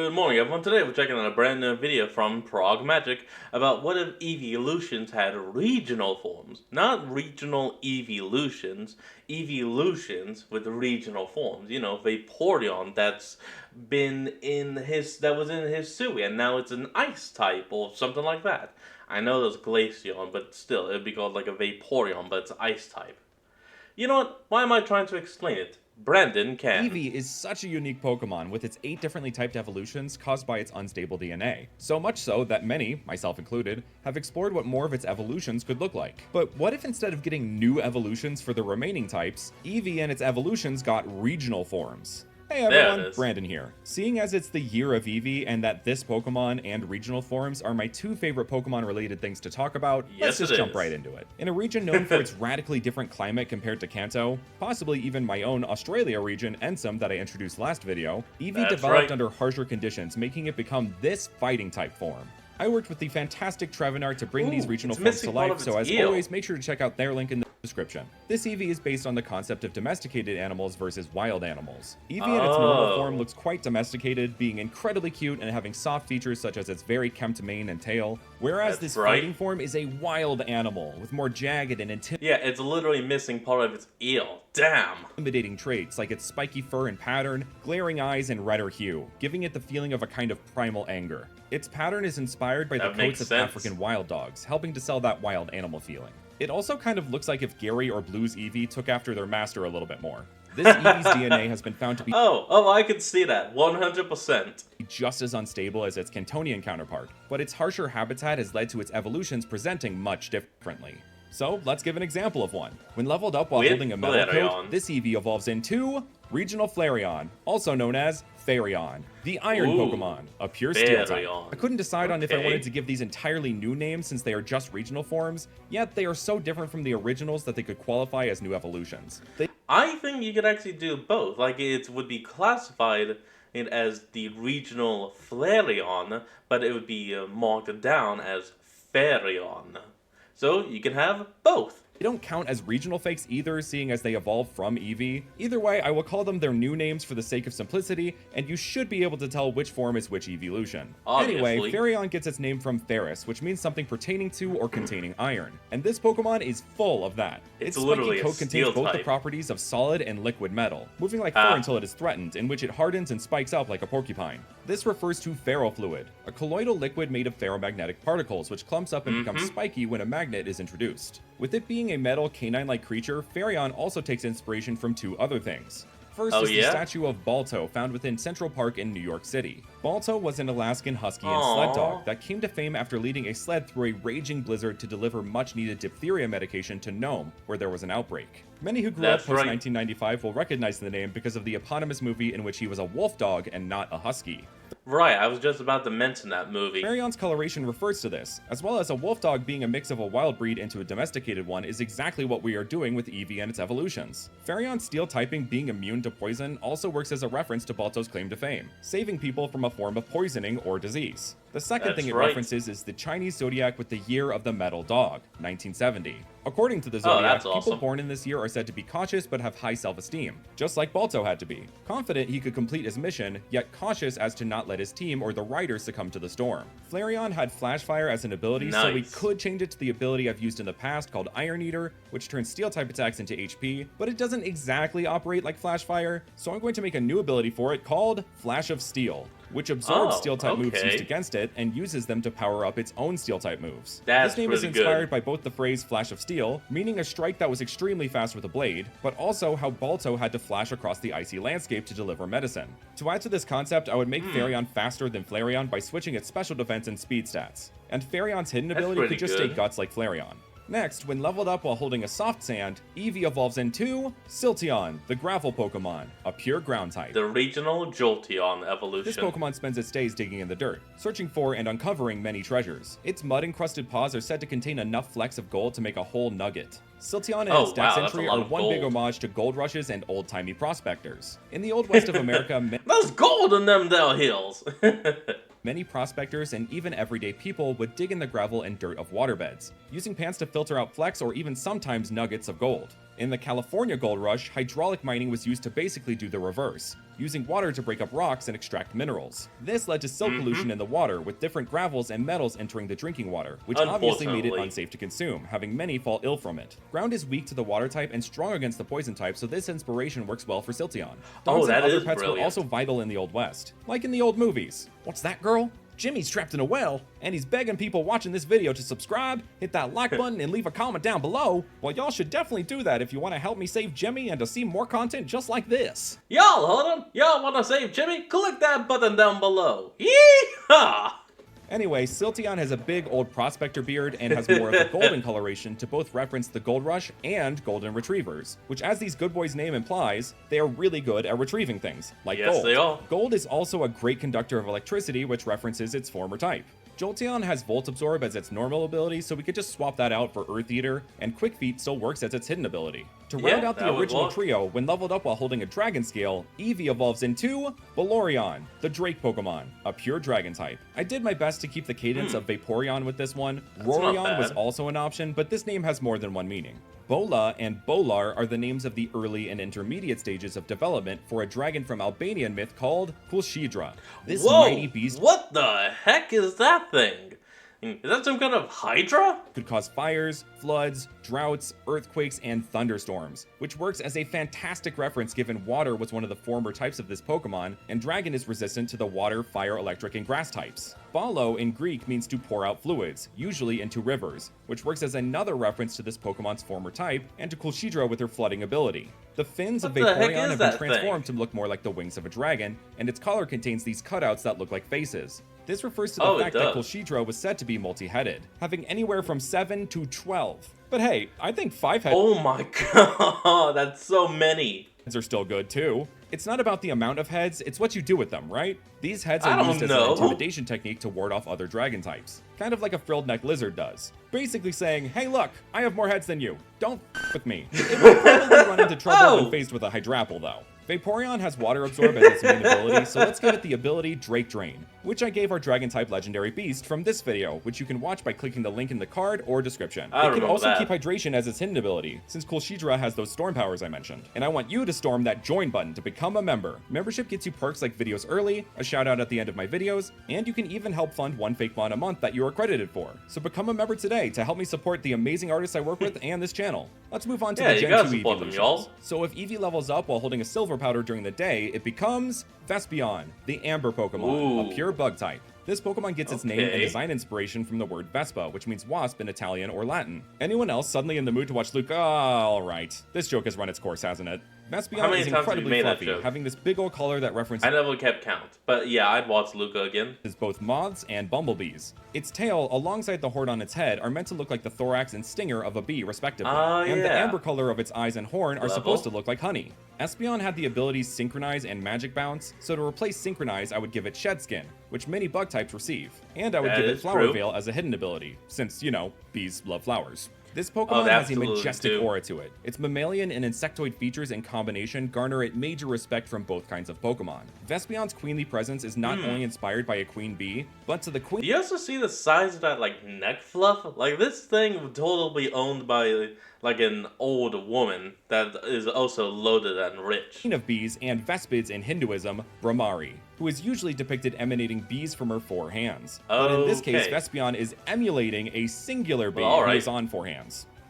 Good morning, everyone. Today we're checking out a brand new video from Prague Magic about what if evolutions had regional forms. Not regional evolutions, evolutions with regional forms. You know, Vaporeon that was in his Sui, and now it's an ice type or something like that. I know there's Glaceon, but still, it'd be called like a Vaporeon, but it's ice type. You know what? Why am I trying to explain it? Brandon can. Eevee is such a unique Pokemon with its 8 differently typed evolutions caused by its unstable DNA. So much so that many, myself included, have explored what more of its evolutions could look like. But what if instead of getting new evolutions for the remaining types, Eevee and its evolutions got regional forms? Hey everyone, Brandon here. Seeing as it's the year of Eevee and that this Pokemon and regional forms are my 2 favorite Pokemon related things to talk about, let's just jump right into it. In a region known for its radically different climate compared to Kanto, possibly even my own Australia region, Ensum, that I introduced last video, Eevee developed under harsher conditions, making it become this fighting type form. I worked with the fantastic Trevenart to bring these regional forms to life, so as always, make sure to check out their link in the description. This Eevee is based on the concept of domesticated animals versus wild animals. Eevee in its normal form looks quite domesticated, being incredibly cute and having soft features such as its very kempt mane and tail, whereas this fighting form is a wild animal with more jagged and Yeah, it's literally missing part of its eel. Damn! Intimidating traits like its spiky fur and pattern, glaring eyes, and redder hue, giving it the feeling of a kind of primal anger. Its pattern is inspired by the coats of African wild dogs, helping to sell that wild animal feeling. It also kind of looks like if Gary or Blue's Eevee took after their master a little bit more. This Eevee's DNA has been found to be I can see that, 100%. Just as unstable as its Cantonian counterpart, but its harsher habitat has led to its evolutions presenting much differently. So, let's give an example of one. When leveled up while holding a metal coat, this Eevee evolves into Regional Flareon, also known as Flareon, the Iron Pokemon, a pure Steel type. I couldn't decide on if I wanted to give these entirely new names since they are just regional forms, yet they are so different from the originals that they could qualify as new evolutions. I think you could actually do both. Like, it would be classified as the regional Flareon, but it would be marked down as Flareon. So you can have both. They don't count as regional fakes either, seeing as they evolved from Eevee. Either way, I will call them their new names for the sake of simplicity, and you should be able to tell which form is which evolution. Anyway, Flareon gets its name from Ferris, which means something pertaining to or containing iron. And this Pokemon is full of that. Its spiky coat contains both the properties of solid and liquid metal, moving like fur until it is threatened, in which it hardens and spikes up like a porcupine. This refers to ferrofluid, a colloidal liquid made of ferromagnetic particles, which clumps up and becomes spiky when a magnet is introduced. With it being a metal canine-like creature, Flareon also takes inspiration from 2 other things. First is the statue of Balto found within Central Park in New York City. Balto was an Alaskan husky and sled dog that came to fame after leading a sled through a raging blizzard to deliver much-needed diphtheria medication to Nome, where there was an outbreak. Many who grew up post-1995 will recognize the name because of the eponymous movie in which he was a wolf dog and not a husky. Right, I was just about to mention that movie. Flareon's coloration refers to this, as well as a wolf dog being a mix of a wild breed into a domesticated one is exactly what we are doing with Eevee and its evolutions. Flareon's steel typing being immune to poison also works as a reference to Balto's claim to fame, saving people from a form of poisoning or disease. The second thing it references is the Chinese zodiac with the year of the metal dog, 1970. According to the zodiac, people born in this year are said to be cautious but have high self-esteem, just like Balto had to be. Confident he could complete his mission, yet cautious as to not let his team or the riders succumb to the storm. Flareon had Flash Fire as an ability, so we could change it to the ability I've used in the past called Iron Eater, which turns Steel-type attacks into HP, but it doesn't exactly operate like Flash Fire, so I'm going to make a new ability for it called Flash of Steel, which absorbs Steel-type moves used against it and uses them to power up its own Steel-type moves. This name is inspired by both the phrase Flash of Steel, meaning a strike that was extremely fast with a blade, but also how Balto had to flash across the icy landscape to deliver medicine. To add to this concept, I would make Flareon faster than Flareon by switching its special defense and speed stats. And Flareon's hidden ability could just stay Guts like Flareon. Next, when leveled up while holding a soft sand, Eevee evolves into Siltion, the gravel Pokemon, a pure ground type. The regional Jolteon evolution. This Pokemon spends its days digging in the dirt, searching for and uncovering many treasures. Its mud-encrusted paws are said to contain enough flecks of gold to make a whole nugget. Siltion and its stats entry are one big homage to gold rushes and old-timey prospectors. In the old west of America, there's gold in them there hills! Many prospectors and even everyday people would dig in the gravel and dirt of waterbeds, using pans to filter out flecks or even sometimes nuggets of gold. In the California gold rush, hydraulic mining was used to basically do the reverse, using water to break up rocks and extract minerals. This led to silt pollution in the water, with different gravels and metals entering the drinking water, which obviously made it unsafe to consume, having many fall ill from it. Ground is weak to the water type and strong against the poison type, so this inspiration works well for Siltion. Dogs and other pets were also vital in the Old West, like in the old movies. What's that, girl? Jimmy's trapped in a well, and he's begging people watching this video to subscribe, hit that like button, and leave a comment down below. Well, y'all should definitely do that if you want to help me save Jimmy and to see more content just like this. Y'all, hold on. Y'all want to save Jimmy? Click that button down below. Yeehaw! Anyway, Siltion has a big old prospector beard and has more of a golden coloration to both reference the gold rush and golden retrievers, which, as these good boys' name implies, they are really good at retrieving things, like gold. Yes, they are. Gold is also a great conductor of electricity, which references its former type. Jolteon has Volt Absorb as its normal ability, so we could just swap that out for Earth Eater, and Quick Feet still works as its hidden ability. To round out the original trio, when leveled up while holding a Dragon Scale, Eevee evolves into Vaporeon, the Drake Pokemon, a pure Dragon type. I did my best to keep the cadence of Vaporeon with this one. Rorion was also an option, but this name has more than one meaning. Bola and Bolar are the names of the early and intermediate stages of development for a dragon from Albanian myth called Kulshidra. This mighty beast— what the heck is that thing? Is that some kind of Hydra? Could cause fires, floods, droughts, earthquakes, and thunderstorms, which works as a fantastic reference given water was one of the former types of this Pokemon, and dragon is resistant to the water, fire, electric, and grass types. Balo in Greek means to pour out fluids, usually into rivers, which works as another reference to this Pokemon's former type, and to Kulshidra with her flooding ability. The fins of Vaporeon have been transformed to look more like the wings of a dragon, and its collar contains these cutouts that look like faces. This refers to the fact that Kulshidra was said to be multi-headed, having anywhere from 7 to 12. But hey, I think 5 heads— oh my god, that's so many. Are still good too. It's not about the amount of heads, it's what you do with them, right? These heads are used as an intimidation technique to ward off other dragon types. Kind of like a frilled neck lizard does. Basically saying, hey look, I have more heads than you. Don't with me. It will probably run into trouble when faced with a Hydrapple though. Vaporeon has Water Absorb as its main ability, so let's give it the ability Drake Drain, which I gave our Dragon-type legendary beast from this video, which you can watch by clicking the link in the card or description. It can also keep Hydration as its hidden ability, since Kulshidra has those storm powers I mentioned. And I want you to storm that join button to become a member. Membership gets you perks like videos early, a shout out at the end of my videos, and you can even help fund one fake mod a month that you're accredited for. So become a member today to help me support the amazing artists I work with and this channel. Let's move on to the Gen 2 EEVEELUTIONS. So if Eevee levels up while holding a silver powder during the day, it becomes Vespion, the Amber Pokemon, a pure bug type. This Pokemon gets its name and design inspiration from the word Vespa, which means wasp in Italian or Latin. Anyone else suddenly in the mood to watch Luca? Alright, this joke has run its course, hasn't it? Vespion is incredibly fluffy, having this big old collar that references— I never kept count, but yeah, I'd watch Luca again. —is both moths and bumblebees. Its tail, alongside the horn on its head, are meant to look like the thorax and stinger of a bee, respectively. And the amber color of its eyes and horn are supposed to look like honey. Espeon had the abilities Synchronize and Magic Bounce, so to replace Synchronize, I would give it Shed Skin, which many bug types receive. And I would give it Flower Veil as a hidden ability, since, you know, bees love flowers. This Pokemon has a majestic aura to it. Its mammalian and insectoid features in combination garner it major respect from both kinds of Pokemon. Vespion's queenly presence is not only inspired by a queen bee, but to the queen— Do you also see the size of that, like, neck fluff? Like, this thing would totally be owned by, like, an old woman that is also loaded and rich. Queen of bees and Vespids in Hinduism, Brahmari, who is usually depicted emanating bees from her 4 hands. But in this case, Vespion is emulating a singular bee who is on 4 hands.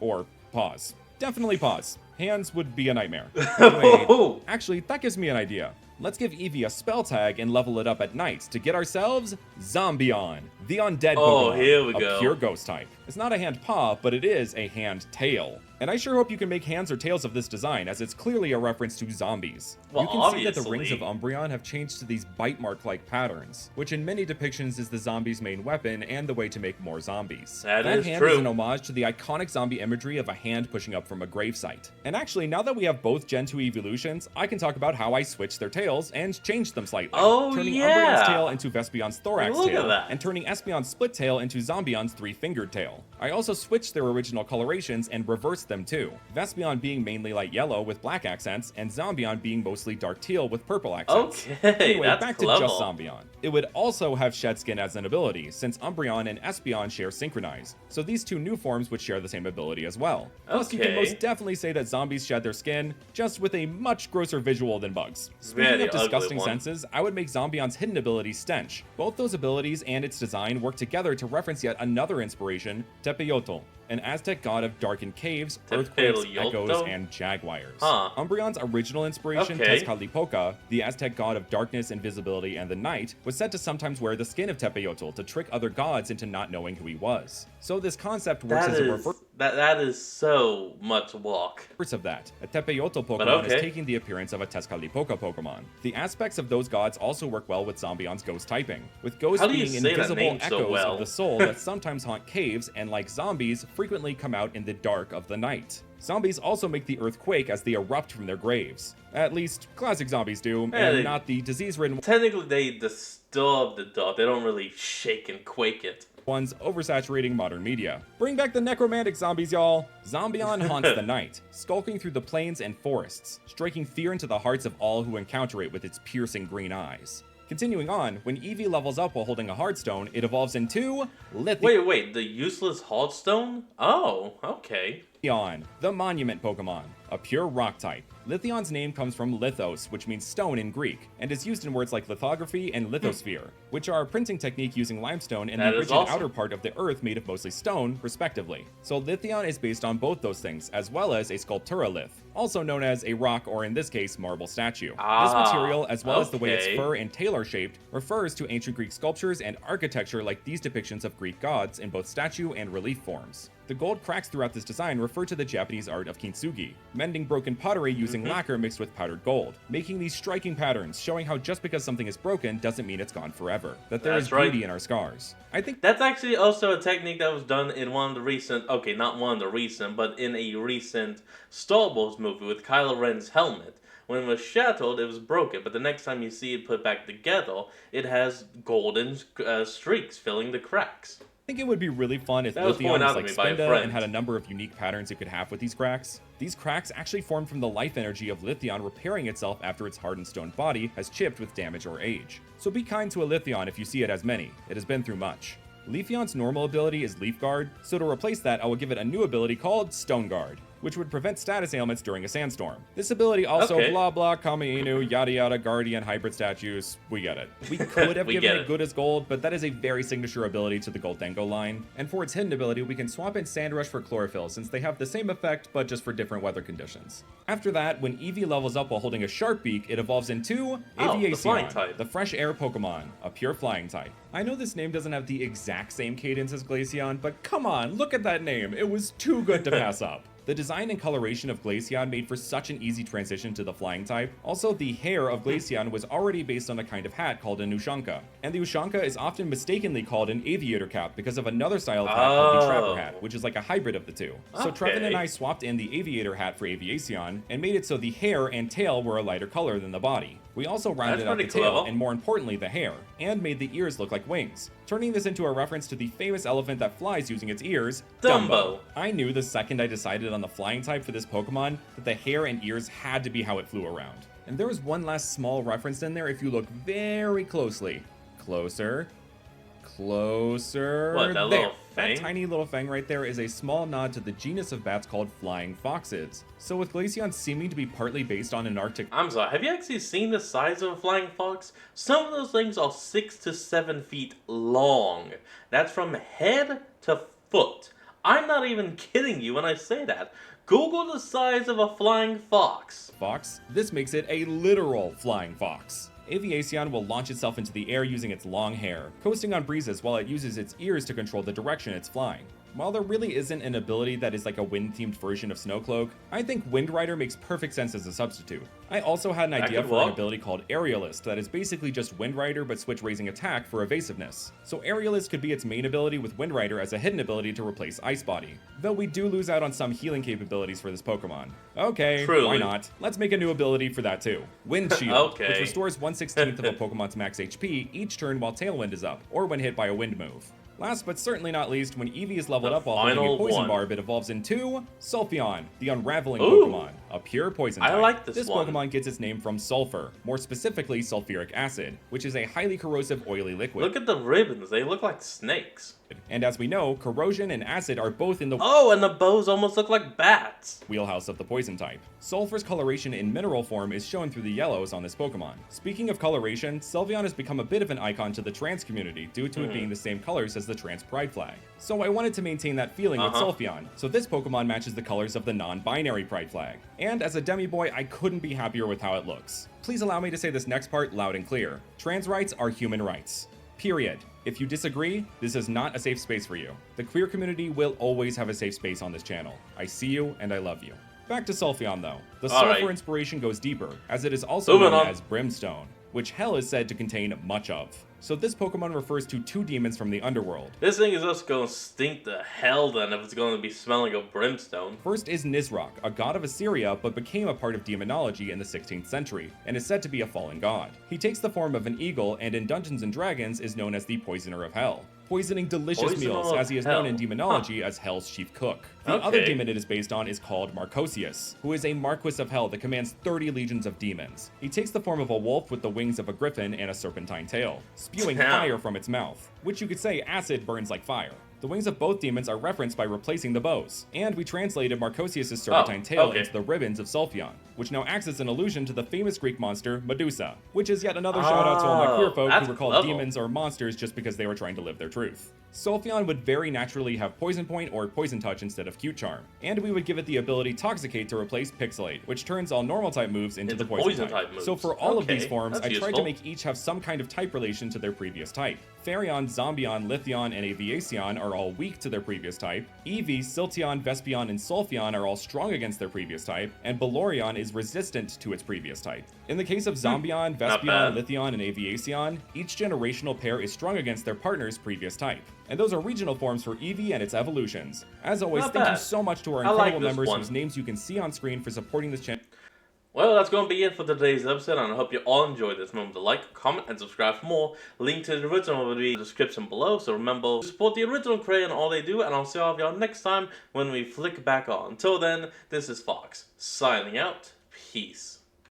Or paws. Definitely paws. Hands would be a nightmare. Anyway, actually, that gives me an idea. Let's give Eevee a spell tag and level it up at night to get ourselves Zombieon, the undead Pokemon, a pure ghost type. It's not a hand paw, but it is a hand tail. And I sure hope you can make hands or tails of this design, as it's clearly a reference to zombies. Well, you can see that the rings of Umbreon have changed to these bite mark-like patterns, which in many depictions is the zombie's main weapon and the way to make more zombies. That hand is an homage to the iconic zombie imagery of a hand pushing up from a gravesite. And actually, now that we have both Gen 2 evolutions, I can talk about how I switched their tails and changed them slightly. Turning Umbreon's tail into Vespion's thorax tail, and turning Espeon's split tail into Zombion's 3-fingered tail. I also switched their original colorations and reversed them too, Vespion being mainly light yellow with black accents, and Zombion being mostly dark teal with purple accents. Okay, Anyway, that's back to clever. just Zombion. It would also have Shed Skin as an ability, since Umbreon and Espeon share Synchronize, so these two new forms would share the same ability as well. Plus, you can Okay. most definitely say that zombies shed their skin, just with a much grosser visual than bugs. Speaking Very of disgusting ugly one. senses, I would make Zombion's hidden ability Stench. Both those abilities and its design work together to reference yet another inspiration, Tepeyotl, an Aztec god of darkened caves, earthquakes, Tepeyotl? echoes, and jaguars. Huh. Umbreon's original inspiration, Okay. Tezcatlipoca, the Aztec god of darkness, invisibility, and the night, was said to sometimes wear the skin of Tepeyotl to trick other gods into not knowing who he was. So this concept works That as a is reverse that is so much walk. of that. A Tepeyotl Pokemon okay. is taking the appearance of a Tezcatlipoca Pokemon. The aspects of those gods also work well with Zombion's ghost typing, with ghosts How do you being say that invisible name so echoes well? of the soul that sometimes haunt caves and, like zombies, frequently come out in the dark of the night. Zombies also make the earth quake as they erupt from their graves. At least, classic zombies do, Yeah, and they- not the disease-ridden Technically, they disturb the dog. They don't really shake and quake it. ones oversaturating modern media. Bring back the necromantic zombies, y'all! Zombion haunts the night, skulking through the plains and forests, striking fear into the hearts of all who encounter it with its piercing green eyes. Continuing on, when Eevee levels up while holding a Hearthstone, it evolves into Lithion. Wait, the useless Hearthstone? Oh, okay. Lithion, the Monument Pokemon, a pure rock type. Lithion's name comes from lithos, which means stone in Greek, and is used in words like lithography and lithosphere, which are a printing technique using limestone and That the is rigid awesome. outer part of the earth made of mostly stone, respectively. So Lithion is based on both those things, as well as a Sculpturalith, also known as a rock or in this case marble statue. This material, as well as the way its okay. fur and tail are shaped, refers to ancient Greek sculptures and architecture like these depictions of Greek gods in both statue and relief forms. The gold cracks throughout this design refer to the Japanese art of kintsugi, mending broken pottery using lacquer mixed with powdered gold, making these striking patterns, showing how just because something is broken doesn't mean it's gone forever, that there is That's right. beauty in our scars. I think That's actually also a technique that was done in one of the recent, okay, not one of the recent, but in a recent Star Wars movie with Kylo Ren's helmet. When it was shattered, it was broken, but the next time you see it put back together, it has golden streaks filling the cracks. it would be really fun if That was Lithion pointed was out to like me by a Spinda friend. and had a number of unique patterns it could have with these cracks. These cracks actually formed from the life energy of Lithion repairing itself after its hardened stone body has chipped with damage or age. So be kind to a Lithion if you see it as many, it has been through much. Leafeon's normal ability is Leaf Guard, so to replace that I will give it a new ability called Stone Guard, which would prevent status ailments during a sandstorm. This ability also Okay. blah blah, Kami Inu, yada yada, Guardian, hybrid statues, we get it. We could have We given get it it. good as gold, but that is a very signature ability to the Goldengo line. And for its hidden ability, we can swap in Sandrush for Chlorophyll since they have the same effect but just for different weather conditions. After that, when Eevee levels up while holding a sharp beak, it evolves into the flying Aviaceon, type. the fresh air Pokemon, a pure flying type. I know this name doesn't have the exact same cadence as Glaceon, but come on, look at that name. It was too good to pass up. The design and coloration of Glaceon made for such an easy transition to the flying type. Also, the hair of Glaceon was already based on a kind of hat called an Ushanka, and the Ushanka is often mistakenly called an aviator cap because of another style of hat called the Trapper hat, which is like a hybrid of the two. So Trevin and Okay. I swapped in the aviator hat for Aviaceon and made it so the hair and tail were a lighter color than the body. We also rounded That's out the pretty tail, clever. and more importantly the hair, and made the ears look like wings, turning this into a reference to the famous elephant that flies using its ears, Dumbo. I knew the second I decided on the flying type for this Pokemon that the hair and ears had to be how it flew around. And there was one last small reference in there if you look very closely. Closer. Closer. What, that there. little That fang? tiny little fang right there is a small nod to the genus of bats called flying foxes. So with Glaceon seeming to be partly based on an Arctic I'm sorry, have you actually seen the size of a flying fox? Some of those things are 6 to 7 feet long. That's from head to foot. I'm not even kidding you when I say that. Google the size of a flying fox. fox, this makes it a literal flying fox. Aviaceon will launch itself into the air using its long hair, coasting on breezes while it uses its ears to control the direction it's flying. While there really isn't an ability that is like a wind-themed version of Snowcloak, I think Wind Rider makes perfect sense as a substitute. I also had an That idea could for an work. ability called Aerialist that is basically just Wind Rider but switch raising attack for evasiveness. So Aerialist could be its main ability with Wind Rider as a hidden ability to replace Ice Body, though we do lose out on some healing capabilities for this Pokemon. Okay, Truly. why not? Let's make a new ability for that too. Wind Shield, Okay. which restores 1/16 of a Pokemon's max HP each turn while Tailwind is up, or when hit by a wind move. Last but certainly not least, when Eevee is leveled The up while holding a final poison one. barb, it evolves into Sulfion, the Unraveling Ooh. Pokemon, a pure poison I type. like this one. Pokemon gets its name from sulfur, more specifically sulfuric acid, which is a highly corrosive oily liquid. Look at the ribbons, they look like snakes. And as we know, corrosion and acid are both in the Oh, and the bows almost look like bats. wheelhouse of the poison type. Sulfur's coloration in mineral form is shown through the yellows on this Pokemon. Speaking of coloration, Sylveon has become a bit of an icon to the trans community due to it being the same colors as the trans pride flag. So I wanted to maintain that feeling with Sylveon, so this Pokemon matches the colors of the non-binary pride flag. And as a demi boy, I couldn't be happier with how it looks. Please allow me to say this next part loud and clear. Trans rights are human rights. Period. If you disagree, this is not a safe space for you. The queer community will always have a safe space on this channel. I see you and I love you. Back to Sulfion though. The sulfur inspiration goes deeper, as it is also known as Brimstone, which Hell is said to contain much of. So this Pokemon refers to two demons from the underworld. This thing is just gonna stink to hell then if it's gonna be smelling of brimstone. First is Nizrok, a god of Assyria but became a part of demonology in the 16th century, and is said to be a fallen god. He takes the form of an eagle and in Dungeons & Dragons is known as the Poisoner of Hell, poisoning delicious meals as he is known in demonology as Hell's chief cook. The other demon it is based on is called Marcosius, who is a Marquis of Hell that commands 30 legions of demons. He takes the form of a wolf with the wings of a griffin and a serpentine tail, spewing fire from its mouth, which you could say acid burns like fire. The wings of both demons are referenced by replacing the bows, and we translated Marcosius' serpentine tail into the ribbons of Sulfion, which now acts as an allusion to the famous Greek monster Medusa, which is yet another shout out to all my queer folk who were called demons or monsters just because they were trying to live their truth. Sulfion would very naturally have Poison Point or Poison Touch instead of Cute Charm, and we would give it the ability Toxicate to replace Pixelate, which turns all normal type moves into the Poison type. So for all of these forms, I tried to make each have some kind of type relation to their previous type. Faireon, Zombieon, Lithion, and Aviaceon are all weak to their previous type, Eevee, Siltion, Vespion, and Sulfion are all strong against their previous type, and Balorion is resistant to its previous type. In the case of Zombieon, Vespion, Lithion, and Aviaceon, each generational pair is strong against their partner's previous type. And those are regional forms for Eevee and its evolutions. As always, thank you so much to our incredible members whose names you can see on screen for supporting this channel. Well, that's going to be it for today's episode, and I hope you all enjoyed this. Remember to like, comment, and subscribe for more. Link to the original will be in the description below, so remember to support the original creator and all they do, and I'll see all of y'all next time when we flick back on. Until then, this is Fox, signing out. Peace.